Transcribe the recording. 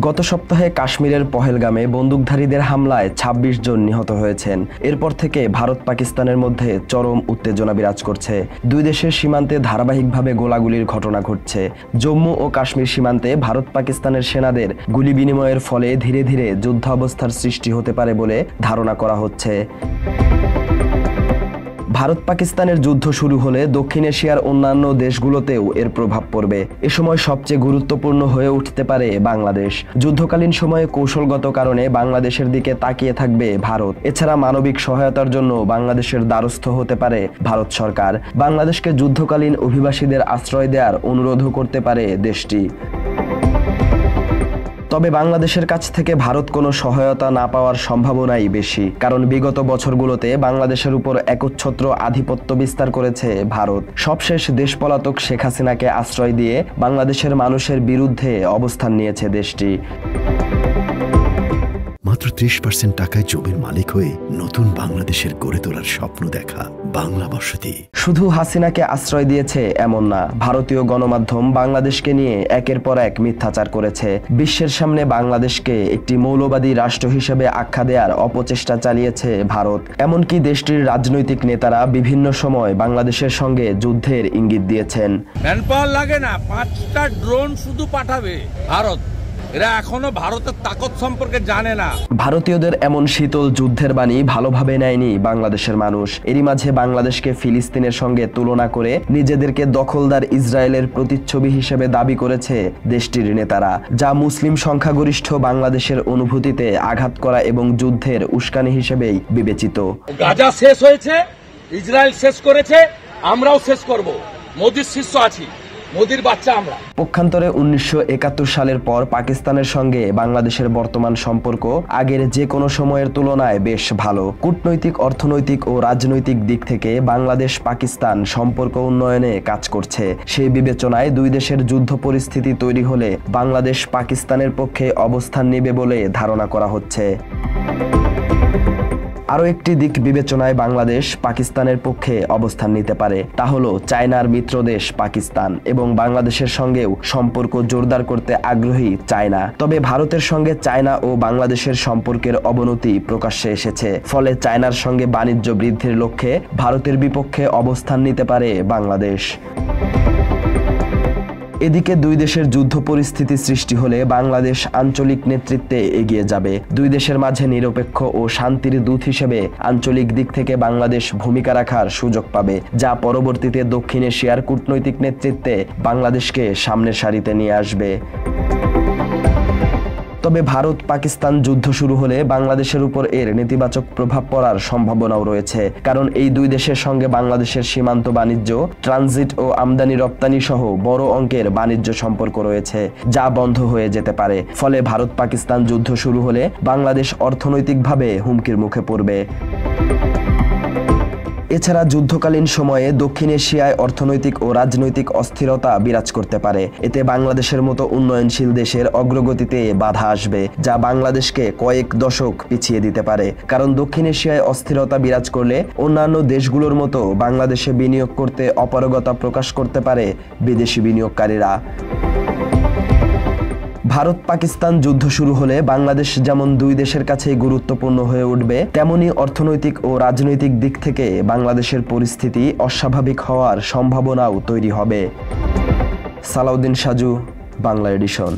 গত সপ্তাহে কাশ্মীরের পহেলগামে বন্দুকধারীদের হামলায় ২৬ জন নিহত হয়েছেন। এরপর থেকে ভারত পাকিস্তানের মধ্যে চরম উত্তেজনা বিরাজ করছে। দুই দেশের সীমান্তে ধারাবাহিকভাবে গোলাগুলির ঘটনা ঘটছে। জম্মু ও কাশ্মীর সীমান্তে ভারত পাকিস্তানের সেনাদের গুলি বিনিময়ের ফলে ধীরে ধীরে যুদ্ধাবস্থার সৃষ্টি হতে পারে বলে ধারণা করা হচ্ছে। ভারত পাকিস্তানের যুদ্ধ শুরু হলে দক্ষিণ এশিয়ার অন্যান্য দেশগুলোতেও এর প্রভাব পড়বে। এ সময় সবচেয়ে গুরুত্বপূর্ণ হয়ে উঠতে পারে বাংলাদেশ। যুদ্ধকালীন সময়ে কৌশলগত কারণে বাংলাদেশের দিকে তাকিয়ে থাকবে ভারত। এছাড়া মানবিক সহায়তার জন্য বাংলাদেশের দ্বারস্থ হতে পারে ভারত সরকার। বাংলাদেশকে যুদ্ধকালীন অভিবাসীদের আশ্রয় দেওয়ার অনুরোধও করতে পারে দেশটি। তবে বাংলাদেশের কাছ থেকে ভারত কোনো সহায়তা না পাওয়ার সম্ভাবনাই বেশি, কারণ বিগত বছরগুলোতে বাংলাদেশের উপর একচ্ছত্র আধিপত্য বিস্তার করেছে ভারত। সবশেষ দেশপলাতক শেখ হাসিনাকে আশ্রয় দিয়ে বাংলাদেশের মানুষের বিরুদ্ধে অবস্থান নিয়েছে দেশটি। মাত্র ৩০% টাকায় জমির মালিক হয়ে নতুন বাংলাদেশের গড়ে তোলার স্বপ্ন দেখা বাংলা বসতি। শুধু হাসিনাকে আশ্রয় দিয়েছে এমন না, ভারতীয় গণমাধ্যম বাংলাদেশকে নিয়ে একের পর এক মিথ্যাচার করেছে। বিশ্বের সামনে বাংলাদেশকে একটি মৌলবাদী রাষ্ট্র হিসেবে আখ্যা দেওয়ার অপচেষ্টা চালিয়েছে ভারত। এমনকি দেশটির রাজনৈতিক নেতারা বিভিন্ন সময় বাংলাদেশের সঙ্গে যুদ্ধের ইঙ্গিত দিয়েছেন। ম্যানপাওয়ার লাগে না, 5টা ড্রোন শুধু পাঠাবে ভারত। এরা এখনো ভারতের তাকত সম্পর্কে জানে না। ভারতীয়দের এমন শীতল যুদ্ধের বাণী ভালোভাবে নেয়নি বাংলাদেশের মানুষ। এরই মাঝে বাংলাদেশকে ফিলিস্তিনের সঙ্গে তুলনা করে নিজেদেরকে দখলদার ইসরায়েলের প্রতিচ্ছবি হিসেবে দাবি করেছে দেশটির নেতারা, যা মুসলিম সংখ্যাগরিষ্ঠ বাংলাদেশের অনুভূতিতে আঘাত করা এবং যুদ্ধের উস্কানি হিসেবেই বিবেচিত। গাজা শেষ হয়েছে, ইসরায়েল শেষ করেছে, আমরাও শেষ করব। মোদির শিষ্য আছি, মোদির বাচ্চা আমরা। পক্ষান্তরে ১৯৭১ সালের পর পাকিস্তানের সঙ্গে বাংলাদেশের বর্তমান সম্পর্ক আগের যে কোনো সময়ের তুলনায় বেশ ভালো। কূটনৈতিক, অর্থনৈতিক ও রাজনৈতিক দিক থেকে বাংলাদেশ পাকিস্তান সম্পর্ক উন্নয়নে কাজ করছে। সেই বিবেচনায় দুই দেশের যুদ্ধ পরিস্থিতি তৈরি হলে বাংলাদেশ পাকিস্তানের পক্ষে অবস্থান নেবে বলে ধারণা করা হচ্ছে। আরও একটি দিক বিবেচনায় বাংলাদেশ পাকিস্তানের পক্ষে অবস্থান নিতে পারে, তা হলো চায়নার মিত্র দেশ পাকিস্তান এবং বাংলাদেশের সঙ্গেও সম্পর্ক জোরদার করতে আগ্রহী চায়না। তবে ভারতের সঙ্গে চায়না ও বাংলাদেশের সম্পর্কের অবনতি প্রকাশ্যে এসেছে। ফলে চায়নার সঙ্গে বাণিজ্য বৃদ্ধির লক্ষ্যে ভারতের বিপক্ষে অবস্থান নিতে পারে বাংলাদেশ। এদিকে দুই দেশের যুদ্ধ পরিস্থিতি সৃষ্টি হলে বাংলাদেশ আঞ্চলিক নেতৃত্বে এগিয়ে যাবে। দুই দেশের মাঝে নিরপেক্ষ ও শান্তির দূত হিসেবে আঞ্চলিক দিক থেকে বাংলাদেশ ভূমিকা রাখার সুযোগ পাবে, যা পরবর্তীতে দক্ষিণ এশিয়ার কূটনৈতিক নেতৃত্বে বাংলাদেশকে সামনের সারিতে নিয়ে আসবে। তবে ভারত পাকিস্তান যুদ্ধ শুরু হলে বাংলাদেশের উপর এর নেতিবাচক প্রভাব পড়ার সম্ভাবনাও রয়েছে, কারণ এই দুই দেশের সঙ্গে বাংলাদেশের সীমান্ত বাণিজ্য, ট্রানজিট ও আমদানি রপ্তানি সহ বড় অঙ্কের বাণিজ্য সম্পর্ক রয়েছে, যা বন্ধ হয়ে যেতে পারে। ফলে ভারত পাকিস্তান যুদ্ধ শুরু হলে বাংলাদেশ অর্থনৈতিকভাবে হুমকির মুখে পড়বে। এছাড়া যুদ্ধকালীন সময়ে দক্ষিণ এশিয়ায় অর্থনৈতিক ও রাজনৈতিক অস্থিরতা বিরাজ করতে পারে। এতে বাংলাদেশের মতো উন্নয়নশীল দেশের অগ্রগতিতে বাধা আসবে, যা বাংলাদেশকে কয়েক দশক পিছিয়ে দিতে পারে। কারণ দক্ষিণ এশিয়ায় অস্থিরতা বিরাজ করলে অন্যান্য দেশগুলোর মতো বাংলাদেশে বিনিয়োগ করতে অপারগতা প্রকাশ করতে পারে বিদেশি বিনিয়োগকারীরা। ভারত পাকিস্তান যুদ্ধ শুরু হলে বাংলাদেশ যেমন দুই দেশের কাছেই গুরুত্বপূর্ণ হয়ে উঠবে, তেমনি অর্থনৈতিক ও রাজনৈতিক দিক থেকে বাংলাদেশের পরিস্থিতি অস্বাভাবিক হওয়ার সম্ভাবনাও তৈরি হবে। সালাউদ্দিন সাজু, বাংলা এডিশন।